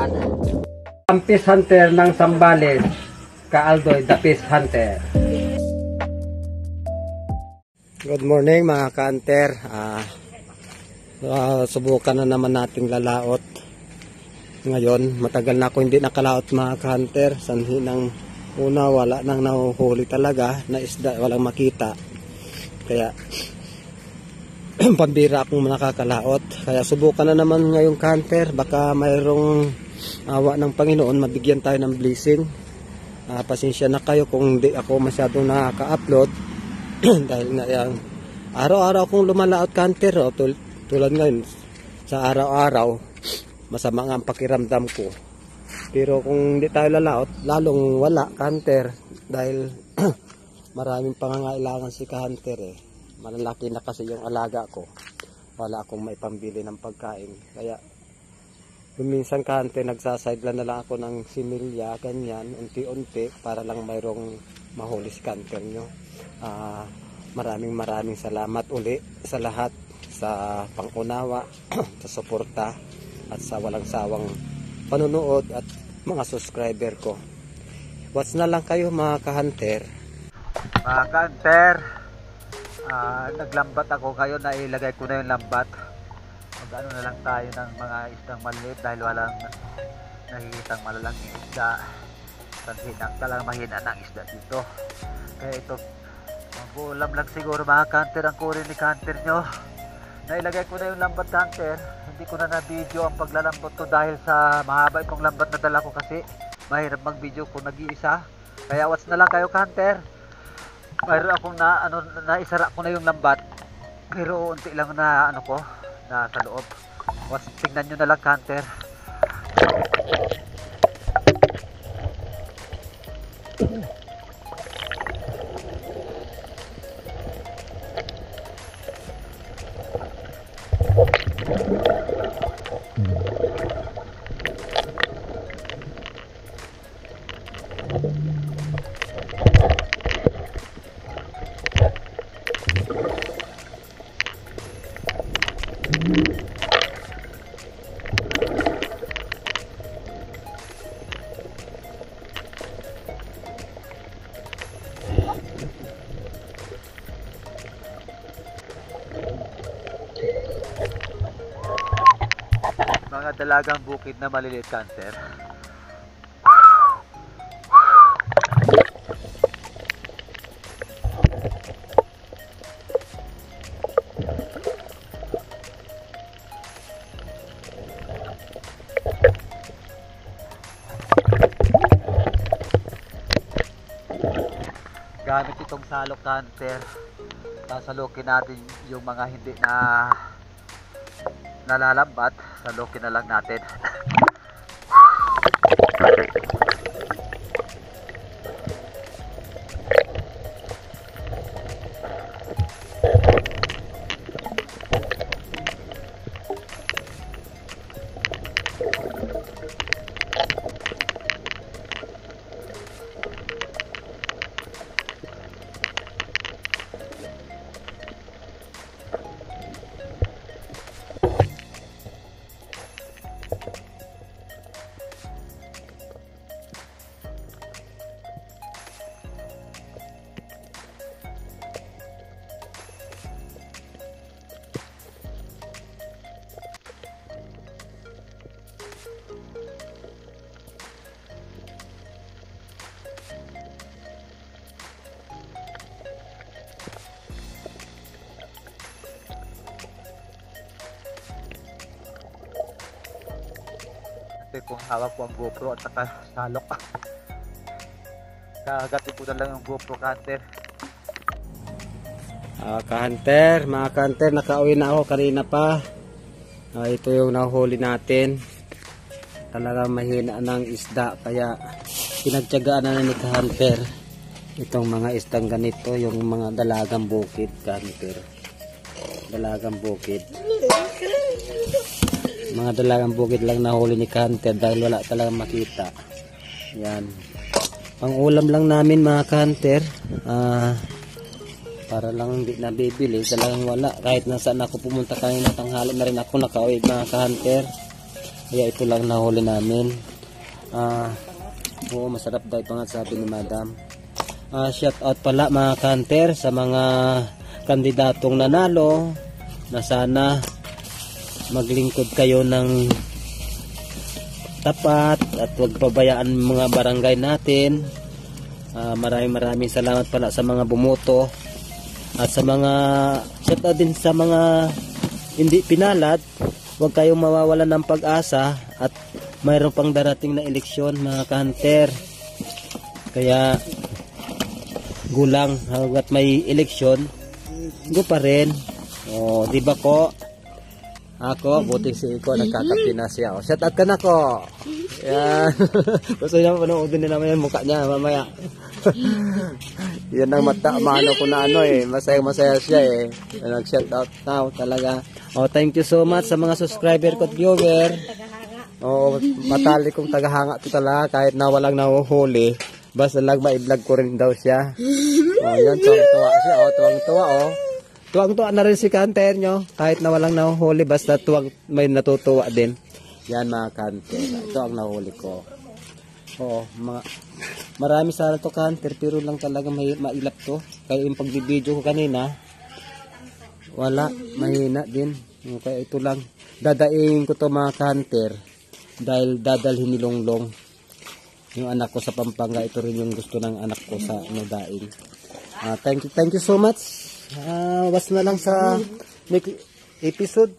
Bulacan. Ang Fish Hunter ng Zambales, Kaaldoy, the Fish Hunter. Good morning mga ka-hunter. Subukan na naman nating lalaot. Ngayon, matagal na ako hindi nakalaot mga ka-hunter. Sanhi ng una, wala nang nahuhuli talaga na isda, walang makita. Kaya pambira akong nakakalaot. Kaya subukan na naman ngayong ka-hunter. Baka mayroong awa ng Panginoon, mabigyan tayo ng blessing. Pasensya na kayo kung hindi ako masyadong nakaka-upload. Dahil na yan, araw-araw akong lumalaot ka-hunter. Tulad ngayon, sa araw-araw, masama nga ang pakiramdam ko. Pero kung hindi tayo lalaot, lalong wala ka-hunter. Dahil maraming pangangailangan si ka-hunter eh. Malalaki na kasi yung alaga ko. Wala akong maipambili ng pagkain. Kaya minsan ka-hunter, nagsasideline na lang ako ng similya, ganyan, unti-unti, para lang mayroong mahuli si ka-hunter nyo. Maraming salamat uli sa lahat, sa pangunawa, sa suporta, at sa walang sawang panunood at mga subscriber ko. Watch na lang kayo mga ka-hunter. Mga ka-hunter, naglambat ako ngayon, na ilagay ko na yung lambat. Mag-ano na lang tayo ng mga isdang maliit dahil walang nakikitang malalang isda. Talagang mahina ng isda dito. Kaya ito, mag-ulam lang siguro mga ka-hunter ang kurin ni ka-hunter nyo. Nailagay ko na yung lambat ka-hunter. Hindi ko na na-video ang paglalambot ko dahil sa mahaba itong lambat na dala ko, kasi mahirap mag-video kung nag-iisa. Kaya watch na lang kayo ka-hunter. Mayroon akong naisara ko na yung lambat, pero unti lang na sa loob. Tingnan nyo na lang ka-hunter. Mga dalagang bukid na maliliit ka-hunter. Gamit itong salok ka-hunter, sasalukin natin yung mga hindi na nalalambat. Salukin na lang natin. Kung hawak ko ang GoPro at saka salok, kagatin ko na lang yung GoPro ka-hunter. Ka-hunter, mga ka-hunter, nakauwi na ako kanina pa. Ito yung nahuli natin. Talagang mahina ng isda, kaya pinagtyagaan na ni ka-hunter itong mga isdang ganito, yung mga dalagang bukid ka-hunter. Dalagang bukid. Mga dalagang bukid lang nahuli ni ka-hunter dahil wala talagang makita. Yan. Pang ulam lang namin mga ka-hunter. Para lang hindi nabibili. Talagang wala. Kahit nasaan ako pumunta kanina tanghali na rin ako nakauwi mga ka-hunter. Kaya ito lang nahuli namin. Oo, masarap daw ito nga sabi ni Madam. Shout out pala mga kanter sa mga kandidatong nanalo na sana maglingkod kayo ng tapat at huwag pabayaan mga barangay natin. Maraming salamat pala sa mga bumoto at sa mga shout out din sa mga hindi pinalad. Huwag kayong mawawalan ng pag-asa at mayroon pang darating na eleksyon mga kanter. Kaya gulang hanggat may eleksyon, go pa rin. O, di ba ko? Ako, buti si Iko, nagkakapi na siya. O, shout out ka na ko. Yan. Gusto niya mapanoodin din naman yung mukha niya mamaya. Yan ang maano ko na ano eh. Masaya siya eh. Nag-shout out now talaga. Oh, thank you so much sa mga subscriber ko at viewer. Oh, matali kong tagahanga to talaga kahit na walang nahuhuli. Basta lang ma-vlog ko rin daw siya. Oh, yan, tuwang-tuwa siya. Oh, tuwang-tuwa oh. Tuwang-tuwa na rin si kanter nyo. Kahit na walang nahuhuli, basta tuwang may natutuwa din. Yan mga kanter. Ito ang nahuli ko. Oo, marami sana to kanter pero lang talaga mailap to. Kaya yung pagbibideo ko kanina, wala, mahina din. Kaya ito lang. Dadaing ko to mga kanter dahil dadalhin ni Longlong. Yung anak ko sa Pampanga, ito rin yung gusto ng anak ko sa daing. Thank you so much. Was na lang sa next episode.